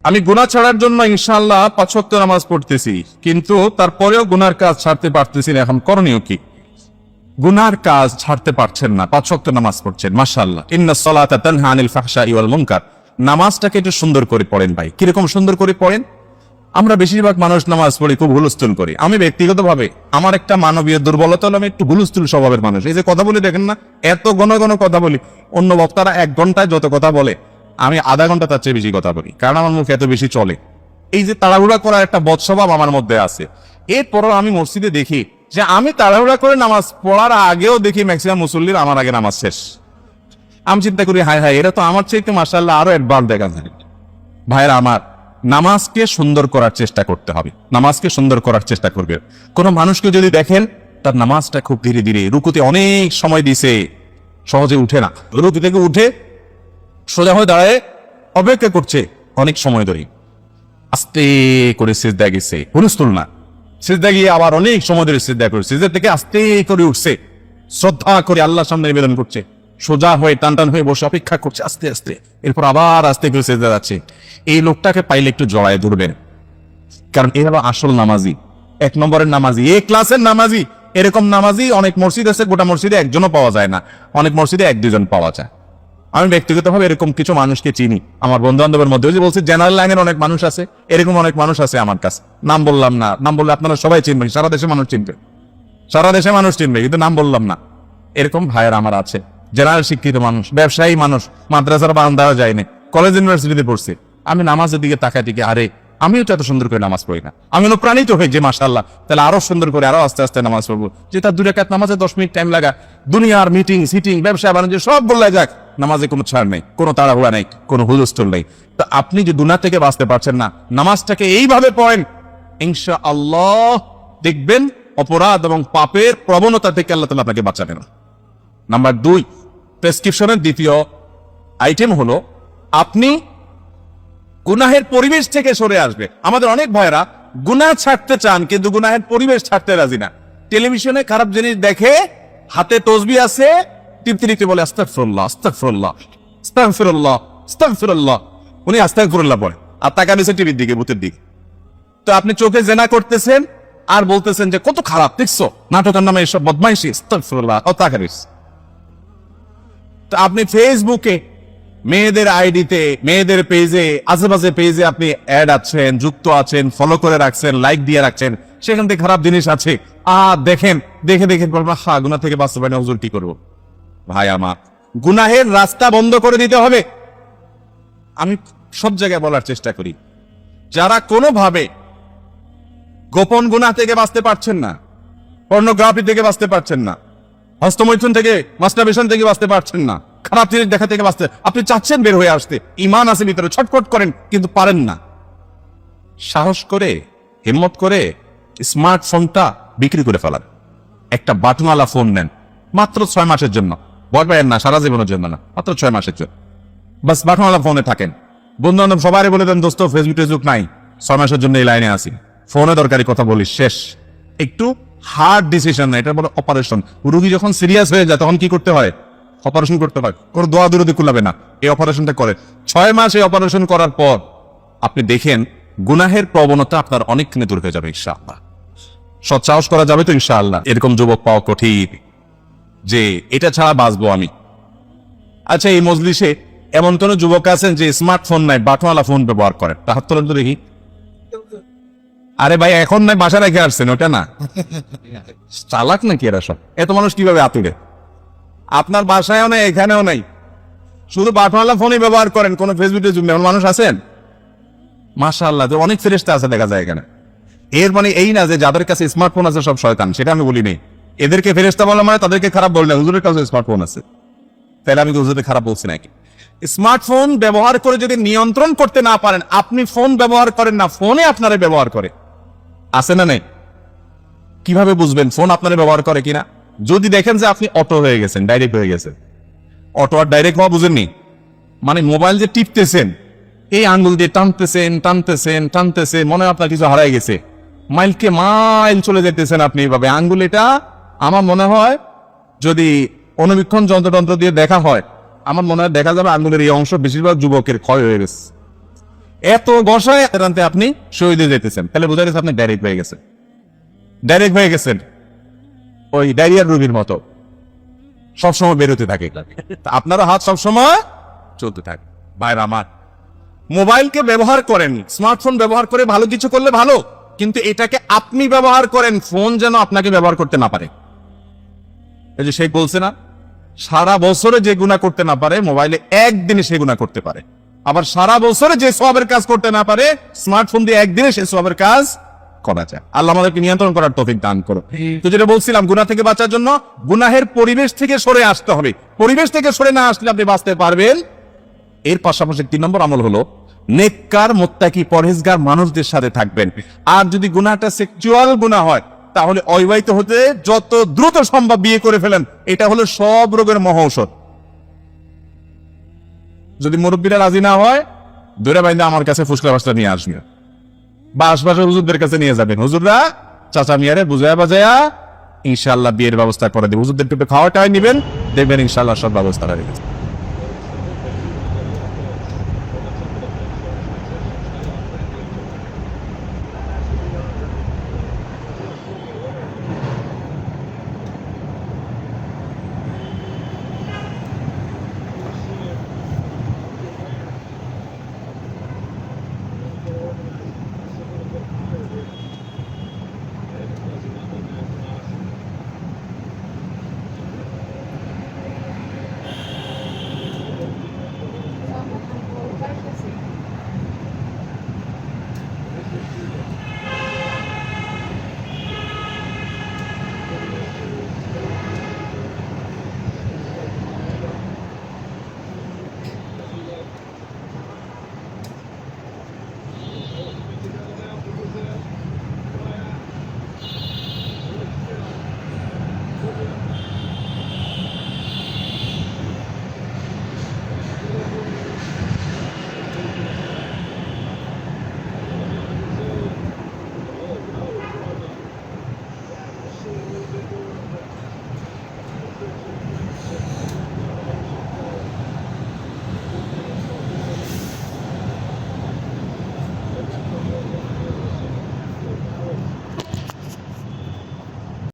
আমি গুনাহ ছাড়ার জন্য ইনশাআল্লাহ ৫ ওয়াক্ত নামাজ পড়তেছি, কিন্তু তারপরেও গুনার কাজ ছাড়তে পারতেছি না। এখন করণীয় কি? গুনার কাজ ছাড়তে পারছেন না, ৫ ওয়াক্ত নামাজ পড়ছেন, মাশাআল্লাহ। ইন্নাস সালাতা তানহা আনিল ফাহশাই ওয়াল মুনকার। নামাজটাকে একটু সুন্দর করে পড়েন ভাই। কিরকম সুন্দর করে পড়েন? আমরা বেশিরভাগ মানুষ নামাজ পড়ি খুব হুলস্থুল করি। আমি ব্যক্তিগতভাবে আমার একটা মানবীয় দুর্বলতা হলো আমি একটু হুলস্থুল স্বভাবের মানুষ। এই যে কথা বলি দেখেন না, এত ঘন ঘন কথা বলি। অন্য বক্তারা 1 ঘন্টায় যত কথা বলে, আমি আধা ঘন্টা তার চেয়ে বেশি কথা বলি, কারণ আমার মুখ এত বেশি চলে। এই যে তাড়াহুড়া করার একটা বদস্বভাব আমার মধ্যে আছে। এরপরও আমি মসজিদে দেখি যে আমি তাড়াহুড়া করে নামাজ পড়ার আগেও দেখি ম্যাক্সিমাম মুসল্লির আমার আগে নামাজ শেষ। আমি চিন্তা করি হায় হায়, এরা তো আমার চাইতে মাশাআল্লাহ আরো অ্যাডভান্স দেখা যায়। ভাইরা আমার, নামাজকে সুন্দর করার চেষ্টা করতে হবে। নামাজকে সুন্দর করার চেষ্টা করবে। কোন মানুষকে যদি দেখেন তার নামাজটা খুব ধীরে ধীরে, রুকুতে অনেক সময় দিছে, সহজে উঠে না, রুকু থেকে উঠে সোজা হয়ে দাঁড়ায় অপেক্ষা করছে অনেক সময় ধরে, আস্তে করে সিজদা গেছে, হুলস্থুল না, সিজদা গিয়ে আবার অনেক সময় ধরে সিজদা করে, সিজদা থেকে আস্তে করে উঠছে, শ্রদ্ধা করে আল্লাহর সামনে নিবেদন করছে, সোজা হয়ে টান টান হয়ে বসে অপেক্ষা করছে আস্তে আস্তে, এরপর আবার আস্তে করে সিজদা যাচ্ছে। এই লোকটাকে পাইলে একটু জড়ায় ধরবেন, কারণ এ হলো আসল নামাজি, 1 নম্বরের নামাজি, এ ক্লাসের নামাজি। এরকম নামাজি অনেক মসজিদ আছে, গোটা মসজিদে একজনও পাওয়া যায় না, অনেক মসজিদে 1-2 জন পাওয়া যায়। আমি ব্যক্তিগতভাবে এরকম কিছু মানুষকে চিনি, আমার বন্ধু বান্ধবের মধ্যে। ওই যে বলছি জেনারেল লাইনের অনেক মানুষ আছে, এরকম অনেক মানুষ আছে আমার কাছে। নাম বললাম না, নাম বললে আপনারা সবাই চিনবেন, সারা দেশে মানুষ চিনবে, সারা দেশে মানুষ চিনবে, কিন্তু নাম বললাম না। এরকম ভাইয়ের আমার আছে, জেনারেল শিক্ষিত মানুষ, ব্যবসায়ী মানুষ, মাদ্রাসার বারান্দাও যায়নি, কলেজ ইউনিভার্সিটিতে পড়ছে। আমি নামাজের দিকে তাকাই দিকে, আরে আমিও তো এত সুন্দর করে নামাজ পড়ি না, আমি অনুপ্রাণিত হই যে মাশাআল্লাহ, তাহলে আরো সুন্দর করে আরো আস্তে আস্তে নামাজ পড়বো। যে তার 2 রাকাত নামাজে 10 মিনিট টাইম লাগা, দুনিয়ার মিটিং সিটিং ব্যবসা বাণিজ্য সব বললে যাক, নামাজে কোনো ছাড় নেই, কোনো তাড়াহুড়া নেই, কোনো হুলস্থুল নেই। তো আপনি যে গুনাহ থেকে বাঁচতে পারছেন না, নামাজটাকে এইভাবে পড়েন, ইনশাআল্লাহ দেখবেন অপরাধ এবং পাপের প্রবণতা থেকে আল্লাহ তাআলা আপনাকে বাঁচাবেন। নাম্বার 2, প্রেসক্রিপশনের দ্বিতীয় আইটেম হলো আপনি গুনাহের পরিবেশ থেকে সরে আসবে। আমাদের অনেক ভাইরা গুনাহ ছাড়তে চান, কিন্তু গুনাহের পরিবেশ ছাড়তে রাজি না। টেলিভিশনে খারাপ জিনিস দেখে, হাতে তসবিহ আছে, টিপতে টিপতে বলে আস্তাগফিরুল্লাহ আস্তাগফিরুল্লাহ আস্তাগফিরুল্লাহ আস্তাগফিরুল্লাহ, উনি আস্তাগফিরুল্লাহ পড়ে আর তাকায় রয়েছে টিভির দিকে, ভূতের দিকে। তো আপনি চোখে জেনা করতেছেন আর বলতেছেন যে কত খারাপ দেখছো, নাটকের নামে এসব বদমাইশি, আস্তাগফিরুল্লাহ, ও তাকায় রয়েছে। তো আপনি ফেসবুকে মেয়েদের আইডিতে, মেয়েদের পেজে, আশেপাশে পেজে আপনি অ্যাড আছেন, যুক্ত আছেন, ফলো করে রাখছেন, লাইক দিয়ে রাখছেন, সেখান থেকে খারাপ জিনিস আছে, দেখেন, দেখে দেখে বলবেন হ্যাঁ গুনাহ থেকে বাঁচতে পারি না, হুজুর কি করবো? ভাই আমার, গুনাহের রাস্তা বন্ধ করে দিতে হবে। আমি সব জায়গায় বলার চেষ্টা করি, যারা কোনোভাবে গোপন গুনাহ থেকে বাঁচতে পারছেন না, পর্নোগ্রাফি থেকে বাঁচতে পারছেন না, হস্তমৈথুন থেকে, মাস্টারবেশন থেকে বাঁচতে পারছেন না, খারাপ জিনিস দেখা থেকে বাঁচতে, আপনি চাচ্ছেন বের হয়ে আসতে, ঈমান আছে ভিতরে, ছটফট করেন কিন্তু পারেন না, সাহস করে, হিম্মত করে স্মার্টফোনটা বিক্রি করে ফেলান। একটা বাটনওয়ালা ফোন নেন, মাত্র 6 মাসের জন্য, ভয় পাবেন না, সারা জীবনের জন্য না, মাত্র 6 মাসের জন্য। বাস বাটনওয়ালা ফোনে থাকেন, বন্ধু বান্ধব সবাই বলে দেন দোস্ত ফেসবুক টেসবুক নাই, 6 মাসের জন্য এই লাইনে আসি, ফোনে দরকারি কথা বলি, শেষ। একটু হার্ড ডিসিশন না, এটা বলে অপারেশন। রোগী যখন সিরিয়াস হয়ে যায় তখন কি করতে হয়? অপারেশন করতে হয়, কোনো দোয়া দুরুদি কুলাবে না, এই অপারেশনটা করে। 6 মাস এই অপারেশন করার পর আপনি দেখেন গুনাহের প্রবণতা আপনার অনেকখানি দূর হয়ে যাবে ইনশাআল্লাহ। সৎসাহস করা যাবে তো ইনশাআল্লাহ? এরকম যুবক পাওয়া কঠিন যে এটা ছাড়া বাঁচবো আমি। আচ্ছা, এই মজলিসে এমন কোন যুবক আছেন যে স্মার্টফোন নাই, বাটনওয়ালা ফোন ব্যবহার করেন? তা হাত তোলেন তো দেখি। আরে ভাই, এখন নাই, বাসা রেখে আসছেন, ওটা না? চালাক নাকি এরা সব? এত মানুষ কিভাবে আতুরে? আপনার বাসায়ও নেই, এখানেও নাই, শুধু বাটনওয়ালা ফোনই ব্যবহার করেন, কোন ফেসবুকে যুগ নেই। এমন মানুষ আছেন? মাশাআল্লাহ, অনেক ফেরেশতা আছে দেখা যায় এখানে। এর মানে এই না যে যাদের কাছে স্মার্টফোন আছে সব শয়তান, সেটা আমি বলি নেই। এদেরকে ফেরেশতা বলা মানে তাদেরকে খারাপ বললে, হুজুরের কাছে স্মার্টফোন আছে, তাহলে আমি হুজুরকে খারাপ বলছি নাকি? স্মার্টফোন ব্যবহার করে যদি নিয়ন্ত্রণ করতে না পারেন, আপনি ফোন ব্যবহার করেন না, ফোনে আপনারে ব্যবহার করে, আছে না নেই? কিভাবে বুঝবেন ফোন আপনারে ব্যবহার করে কিনা? যদি দেখেন যে আপনি অটো হয়ে গেছেন, ডাইরেক্ট হয়ে গেছেন। অটো আর ডাইরেক্ট হওয়া বুঝেননি? মানে মোবাইল যে টিপতেছেন, এই আঙ্গুল দিয়ে টানতেছেন টানতেছেন টানতেছেন, মনে হয় আপনার কিছু হারাই গেছে, মাইলকে মাইল চলে যেতেছেন আপনি এইভাবে। আঙ্গুল এটা আমার মনে হয় যদি অনুবীক্ষণ যন্ত্রযন্ত্র দিয়ে দেখা হয়, আমার মনে হয় দেখা যাবে আঙ্গুলের এই অংশ বেশিরভাগ যুবকের ক্ষয় হয়ে গেছে। এত বসায় রানতে আপনি শহীদে যেতেছেন, তাহলে বোঝা গেছে আপনি ডাইরেক্ট হয়ে গেছেন, ডাইরেক্ট হয়ে গেছেন ওই ডায়রিয়ার রোগীর মতো, সবসময় বেরোতে থাকে। আপনারও হাত সবসময় চলতে থাকে। ভাইরা আমার, মোবাইলকে ব্যবহার করেন, স্মার্টফোন ব্যবহার করে ভালো কিছু করলে ভালো, কিন্তু এটাকে আপনি ব্যবহার করেন, ফোন যেন আপনাকে ব্যবহার করতে না পারে। এই যে শেখ বলছে না, সারা বছরে যে গুনাহ করতে না পারে মোবাইলে একদিনে সে গুনাহ করতে পারে, আবার সারা বছরে যে সওয়াবের কাজ করতে না পারে স্মার্টফোন দিয়ে একদিনে সে সওয়াবের কাজ করা যায়। আল্লাহ আমাদেরকে নিয়ন্ত্রণ করার তৌফিক দান করো। তো যেটা বলছিলাম, গুনাহ থেকে বাঁচার জন্য গুনাহের পরিবেশ থেকে সরে আসতে হবে। পরিবেশ থেকে সরে না আসলে আপনি বাঁচতে পারবেন। এর পাশাপাশি 3 নম্বর আমল হলো নেককার মুত্তাকি পরহেজগার মানুষদের সাথে থাকবেন। আর যদি গুনাহটা সেক্সুয়াল গুনাহ হয় তাহলে অবিবাহিত হতে যত দ্রুত সম্ভব বিয়ে করে ফেলেন, এটা হলো সব রোগের মহৌষধ। যদি মুরব্বীরা রাজি না হয়, দূরে বাইন্দা আমার কাছে ফুসলা বাসটা নিয়ে আসবে, বা আশপাশের হুজুরদের কাছে নিয়ে যাবেন। হুজুররা চাচা মিয়ারে বুঝায়া বাজায়া ইনশাআল্লাহ বিয়ের ব্যবস্থা করে দেবে। হুজুরদের একটু খাওয়াটাই নিবেন, দেখবেন ইনশাআল্লাহ সব ব্যবস্থা হয়ে গেছে।